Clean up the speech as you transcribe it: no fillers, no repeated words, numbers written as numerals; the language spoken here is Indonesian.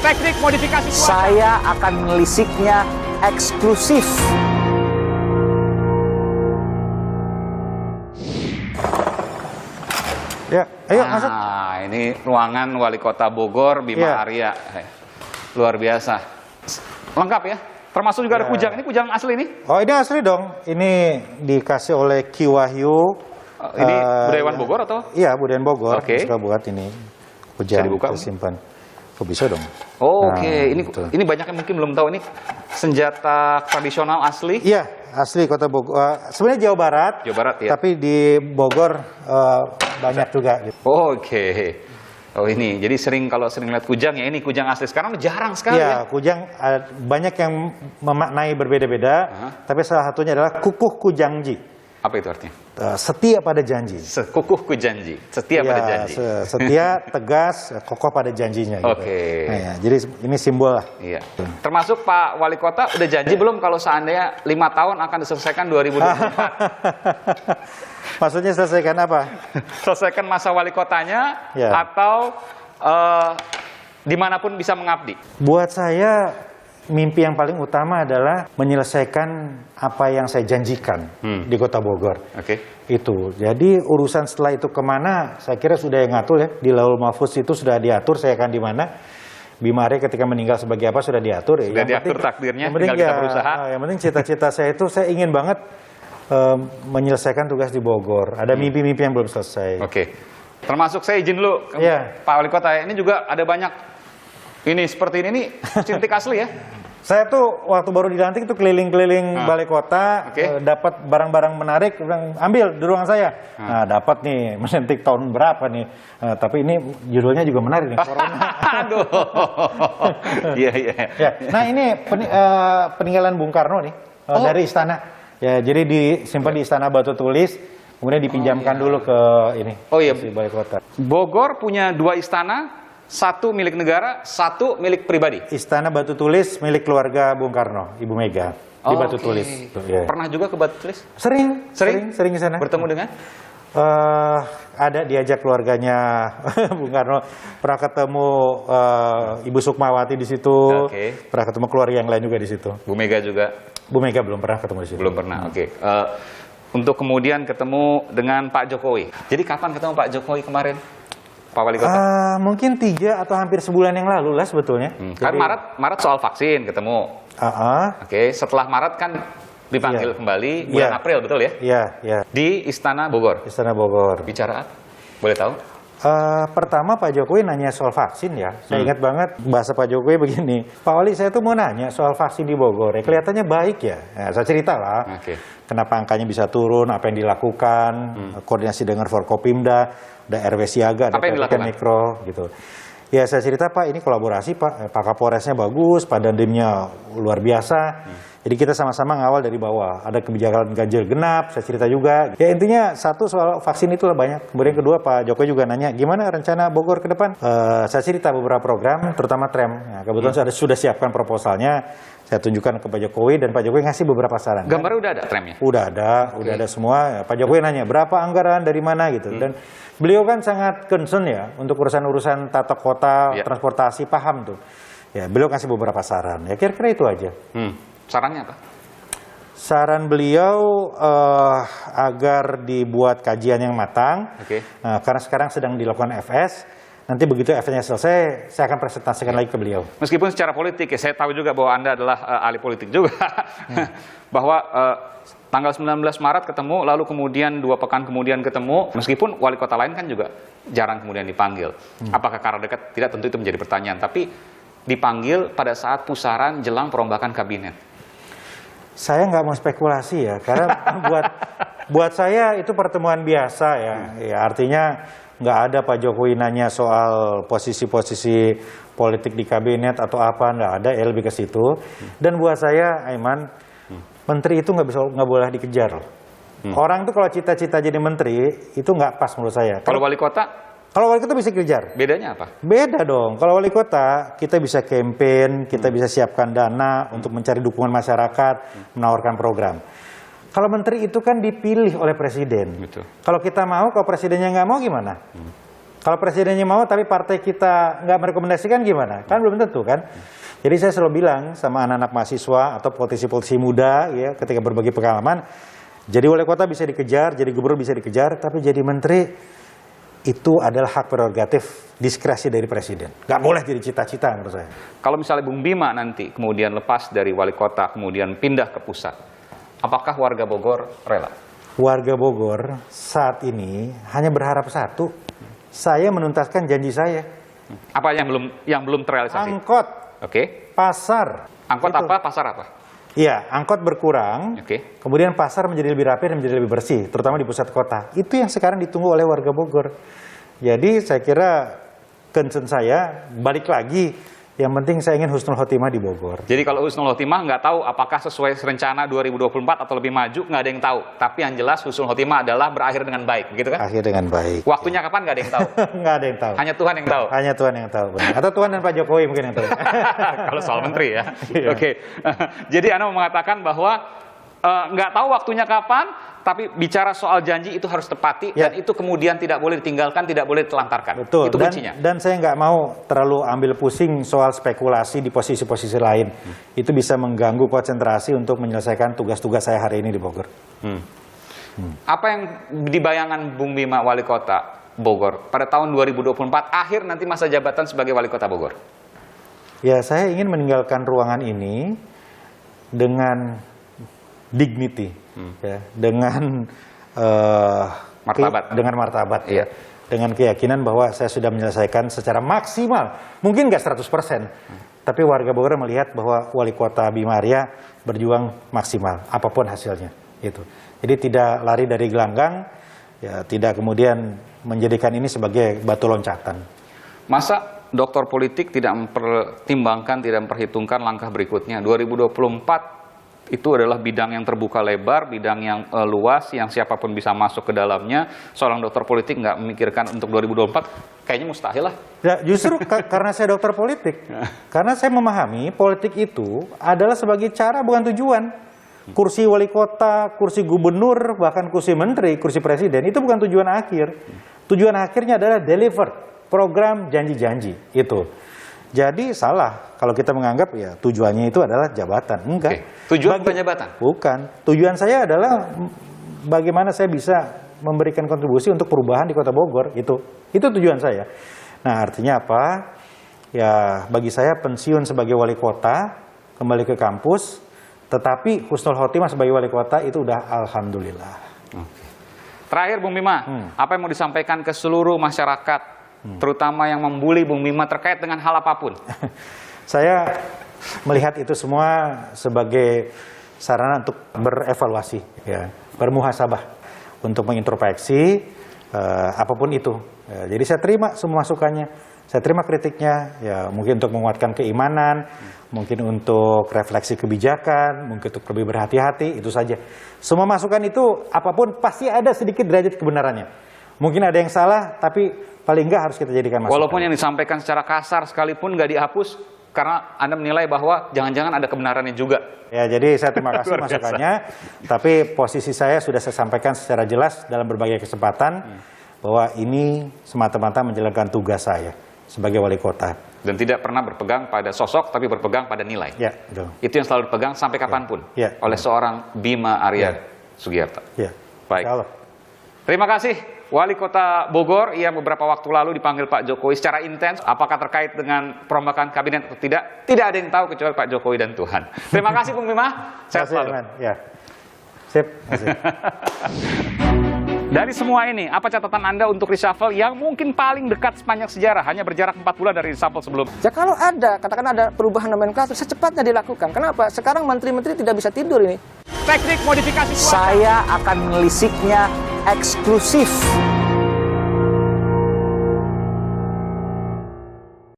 teknik modifikasi cuaca. Saya akan melisiknya eksklusif. Ya, ayo masuk. Nah, ini ruangan Wali Kota Bogor, Bima Iya. Arya. Luar biasa. Lengkap ya? Termasuk juga ada kujang. Ini kujang asli nih? Oh, ini asli dong. Ini dikasih oleh Ki Wahyu. Ini budayawan Bogor atau? Iya, budayawan Bogor. Oke. Suka buat ini. Bisa Kujang dibuka? kita simpan. Kok bisa dong? Oh, Nah, oke. betul. Ini banyak yang mungkin belum tahu. Ini senjata tradisional asli. Iya, asli Kota Bogor. Sebenarnya Jawa Barat. Jawa Barat ya. Tapi di Bogor banyak juga. Gitu. Oh, oke. Oh ini, jadi kalau sering lihat kujang ya ini kujang asli. Sekarang jarang sekali ya. Iya, kujang banyak yang memaknai berbeda-beda. Tapi salah satunya adalah kukuh kujangji. Apa itu artinya? Setia pada janji. Kukuh kujanji, setia pada janji. Setia, tegas, kokoh pada janjinya. Gitu. Oke. Nah, ya, jadi ini simbol lah. Iya. Termasuk Pak Wali Kota udah janji belum kalau seandainya 5 tahun akan diselesaikan 2024? Maksudnya selesaikan apa? Selesaikan masa wali kotanya Ya. atau dimanapun bisa mengabdi? Buat saya, mimpi yang paling utama adalah menyelesaikan apa yang saya janjikan di Kota Bogor. Oke. Itu. Jadi urusan setelah itu kemana, saya kira sudah yang ngatur ya. Di Laul Mahfuz itu sudah diatur saya akan di mana. Bima Arya ketika meninggal sebagai apa sudah diatur. Sudah diatur takdirnya, tinggal kita berusaha. Yang penting cita-cita saya itu, saya ingin banget menyelesaikan tugas di Bogor. Ada mimpi-mimpi yang belum selesai. Oke. Termasuk saya izin dulu ke Iya. Pak Wali Kota. Ini juga ada banyak ini seperti ini nih cintik asli ya. Saya tuh waktu baru dilantik tuh keliling-keliling balai kota, Oke. dapat barang-barang menarik, bilang, ambil di ruangan saya. Nah, dapat nih, menyentik tahun berapa nih. Tapi ini judulnya juga menarik nih, Corona. Aduh. Iya, iya. Ya, nah ini peninggalan Bung Karno nih dari istana. Ya, jadi disimpan di Istana Batu Tulis, kemudian dipinjamkan dulu ke ini. Oh iya. Di balai kota. Bogor punya 2 istana, 1 milik negara, 1 milik pribadi. Istana Batu Tulis milik keluarga Bung Karno, Ibu Mega di Batu Oke. Tulis. Tuh, ya. Pernah juga ke Batu Tulis? Sering ke sana. Bertemu dengan? Ada diajak keluarganya Bung Karno, pernah ketemu Ibu Sukmawati di situ, Oke. pernah ketemu keluarga yang lain juga di situ. Bu Mega juga? Bu Mega belum pernah ketemu di situ. Belum pernah, oke. Untuk kemudian ketemu dengan Pak Jokowi. Jadi kapan ketemu Pak Jokowi kemarin? Pak Wali Kota? Mungkin 3 atau hampir sebulan yang lalu lah sebetulnya. Kan Maret soal vaksin ketemu. Oke, setelah Maret kan dipanggil Iya. kembali bulan Iya. April, betul ya? Iya. Di Istana Bogor. Istana Bogor. Bicara apa? Boleh tahu? Pertama Pak Jokowi nanya soal vaksin ya. Saya ingat banget bahasa Pak Jokowi begini. Pak Wali, saya tuh mau nanya soal vaksin di Bogor. Ya, kelihatannya baik ya. Nah, saya cerita lah. Oke. Kenapa angkanya bisa turun, apa yang dilakukan, koordinasi dengan Forkopimda, ada RW Siaga, ada Apa yang PPK dilakukan? Mikro gitu. Ya saya cerita Pak, ini kolaborasi Pak. Pak Kapolresnya bagus, Pak Dandimnya luar biasa. Jadi kita sama-sama ngawal dari bawah. Ada kebijakan ganjil genap, saya cerita juga. Ya intinya satu soal vaksin itu banyak. Kemudian kedua Pak Jokowi juga nanya, gimana rencana Bogor ke depan? Saya cerita beberapa program, terutama tram. Nah, kebetulan saya sudah siapkan proposalnya. Saya tunjukkan ke Pak Jokowi dan Pak Jokowi ngasih beberapa saran. Gambarnya udah ada tramnya? Udah ada semua. Pak Jokowi nanya berapa anggaran dari mana gitu. Dan beliau kan sangat concern ya untuk urusan-urusan tata kota, transportasi, paham tuh. Ya beliau kasih beberapa saran. Ya kira-kira itu aja. Sarannya apa? Saran beliau agar dibuat kajian yang matang. Oke. Karena sekarang sedang dilakukan FS. Nanti begitu FS-nya selesai, saya akan presentasikan lagi ke beliau. Meskipun secara politik ya, saya tahu juga bahwa Anda adalah ahli politik juga. Bahwa tanggal 19 Maret ketemu, lalu kemudian 2 pekan kemudian ketemu, meskipun wali kota lain kan juga jarang kemudian dipanggil. Apakah karena dekat? Tidak, tentu itu menjadi pertanyaan. Tapi dipanggil pada saat pusaran jelang perombakan kabinet. Saya nggak mau spekulasi ya, karena buat saya itu pertemuan biasa ya. Ya artinya nggak ada Pak Jokowi nanya soal posisi-posisi politik di kabinet atau apa, nggak ada, ya lebih ke situ. Dan buat saya, Aiman, menteri itu nggak boleh dikejar. Orang tuh kalau cita-cita jadi menteri itu nggak pas menurut saya. Kalau wali kota, Kalau wali kota bisa dikejar. bedanya apa? Beda dong. Kalau wali kota, kita bisa campaign, kita bisa siapkan dana untuk mencari dukungan masyarakat, menawarkan program. Kalau menteri itu kan dipilih oleh presiden. Betul. Kalau kita mau, kalau presidennya nggak mau gimana? Kalau presidennya mau tapi partai kita nggak merekomendasikan gimana? Kan belum tentu kan. Jadi saya selalu bilang sama anak-anak mahasiswa atau politisi-politisi muda ya ketika berbagi pengalaman, jadi wali kota bisa dikejar, jadi gubernur bisa dikejar, tapi jadi menteri itu adalah hak prerogatif diskresi dari presiden. Nggak boleh jadi cita-cita menurut saya. Kalau misalnya Bung Bima nanti kemudian lepas dari wali kota, kemudian pindah ke pusat, apakah warga Bogor rela? Warga Bogor saat ini hanya berharap satu, saya menuntaskan janji saya. Apa yang belum terrealisasi? Angkot, Oke. pasar. Angkot Itu. apa? Pasar apa? Iya, angkot berkurang, Oke. kemudian pasar menjadi lebih rapi dan menjadi lebih bersih, terutama di pusat kota. Itu yang sekarang ditunggu oleh warga Bogor. Jadi saya kira concern saya balik lagi, yang penting saya ingin husnul khotimah di Bogor. Jadi kalau husnul khotimah nggak tahu apakah sesuai rencana 2024 atau lebih maju, nggak ada yang tahu. Tapi yang jelas husnul khotimah adalah berakhir dengan baik, begitu kan? Akhir dengan baik. Waktunya kapan nggak ada yang tahu. Nggak ada yang tahu. Hanya Tuhan yang tahu. Hanya Tuhan yang tahu. Benar. Atau Tuhan dan Pak Jokowi mungkin yang tahu. Kalau soal menteri ya. Iya. Oke. Jadi Anda mau mengatakan bahwa nggak tahu waktunya kapan, tapi bicara soal janji itu harus tepati Ya. dan itu kemudian tidak boleh ditinggalkan, tidak boleh ditelantarkan. Betul. Itu kuncinya. Dan saya nggak mau terlalu ambil pusing soal spekulasi di posisi-posisi lain. Itu bisa mengganggu konsentrasi untuk menyelesaikan tugas-tugas saya hari ini di Bogor. Apa yang dibayangan Bung Bima wali kota Bogor pada tahun 2024 akhir nanti masa jabatan sebagai wali kota Bogor? Ya, saya ingin meninggalkan ruangan ini dengan dignity, ya, dengan Martabat. dengan martabat, Iya. ya, dengan keyakinan bahwa saya sudah menyelesaikan secara maksimal, mungkin nggak 100%, tapi warga Bogor melihat bahwa wali kota Bima Arya berjuang maksimal, apapun hasilnya, gitu. Jadi tidak lari dari gelanggang, ya, tidak kemudian menjadikan ini sebagai batu loncatan. Masa doktor politik tidak mempertimbangkan, tidak memperhitungkan langkah berikutnya? 2024 itu adalah bidang yang terbuka lebar, bidang yang luas, yang siapapun bisa masuk ke dalamnya. Seorang dokter politik nggak memikirkan untuk 2024, kayaknya mustahil lah. Ya, justru karena saya dokter politik, karena saya memahami politik itu adalah sebagai cara bukan tujuan. Kursi wali kota, kursi gubernur, bahkan kursi menteri, kursi presiden, itu bukan tujuan akhir. Tujuan akhirnya adalah deliver program janji-janji itu. Jadi salah kalau kita menganggap ya tujuannya itu adalah jabatan. Enggak. Oke. Tujuan bukan jabatan? Bukan. Tujuan saya adalah bagaimana saya bisa memberikan kontribusi untuk perubahan di Kota Bogor. Itu tujuan saya. Nah, artinya apa? Ya, bagi saya pensiun sebagai wali kota, kembali ke kampus, tetapi husnul khotimah sebagai wali kota itu udah alhamdulillah. Terakhir Bung Bima, apa yang mau disampaikan ke seluruh masyarakat, terutama yang membuli Bung Bima terkait dengan hal apapun? Saya melihat itu semua sebagai sarana untuk berevaluasi, ya, bermuhasabah, untuk mengintrospeksi apapun itu. Ya, jadi saya terima semua masukannya, saya terima kritiknya, ya mungkin untuk menguatkan keimanan, mungkin untuk refleksi kebijakan, mungkin untuk lebih berhati-hati, itu saja. Semua masukan itu apapun pasti ada sedikit derajat kebenarannya. Mungkin ada yang salah, tapi paling enggak harus kita jadikan masukan. Walaupun yang disampaikan secara kasar sekalipun nggak dihapus, karena Anda menilai bahwa jangan-jangan ada kebenarannya juga. Ya, jadi saya terima kasih Luar biasa. masukannya, tapi posisi saya sudah saya sampaikan secara jelas dalam berbagai kesempatan bahwa ini semata-mata menjalankan tugas saya sebagai wali kota. Dan tidak pernah berpegang pada sosok, tapi berpegang pada nilai. Ya, betul. Itu yang selalu dipegang sampai kapanpun Ya. oleh seorang Bima Arya Ya. Sugiyarto. Ya. Baik. Insya Allah. Terima kasih Wali Kota Bogor yang beberapa waktu lalu dipanggil Pak Jokowi secara intens. Apakah terkait dengan perombakan kabinet atau tidak? Tidak ada yang tahu kecuali Pak Jokowi dan Tuhan. Terima kasih Bung Bima. Sehat Terima kasih, selalu. Iman. Ya. Sip. Masih. Dari semua ini, apa catatan Anda untuk reshuffle yang mungkin paling dekat sepanjang sejarah, hanya berjarak 4 bulan dari reshuffle sebelum? Ya kalau ada, katakan ada perubahan nomenklatur, secepatnya dilakukan. Kenapa? Sekarang menteri-menteri tidak bisa tidur ini. Teknik modifikasi cuaca. Saya akan menelisiknya eksklusif